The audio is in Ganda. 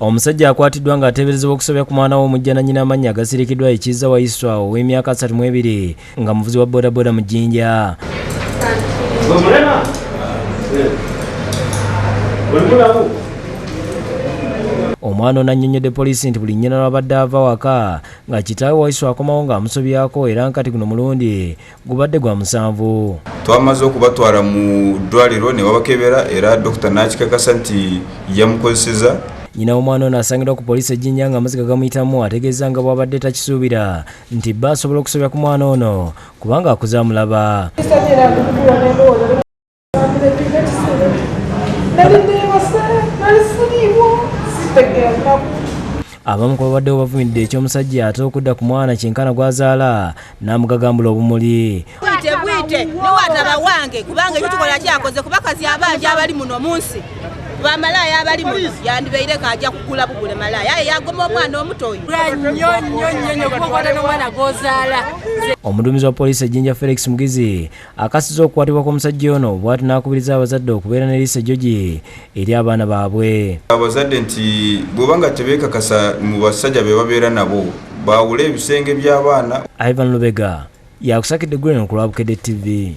Omusajja akwatiddwa ng'ateeberezebwa okusobya ku mwana w'omujja na nnyina amannya agasirikiddwa Ikiza Waiswa ow'emyaka 32 nga muvuzi wa bodaboda mu Jjinja. Omwana ono annyonnyodde poliisi nti buli nnyina lw'abadde ava waka nga kitaawe Waiswa akomawo ng'amusobyako era nkati guno mulundi gubadde gwa musanvu. Twamaze okubatwala mu ddwaliro ne babakebera era Dr. n'akikakasa nti yamukozeseza. Nnyina w'omwana ono asangidwa ku poliisi e Jjinja ng'amaziga gamuyitamu ategeeza nga bw'abadde takisuubira nti bba asobola okusobya ku mwana ono kubanga akuze amulaba. Abamu ku babaddewo bavumidde eky'omusajja ate okudda ku mwana kyenkana gw'azaala n'amugagambula obumuli. Bwite niwataba wange kubanga ekyo kikola kyakoze kuba kazi abangi abali muno munsi bamalaya abali muno yandibeire kajja kugula bugule malaya aye yagoma omwana omutoyi kubakwata n'omwana gozaala. Omuduumizi wa poliisi e Jjinja Felix Mugizi akasiza okukwatibwa kw'omusajja ono bw'ati n'akubiriza abazadde okubeera ne liisa ejjogi eri abaana baabwe. Abazadde nti bw'obanga tebeekakasa mu basajja be babeera nabo baawule ebisenge by'abaana. Ivan Lubega yakusakidde Green ku lwa Bukedde TV.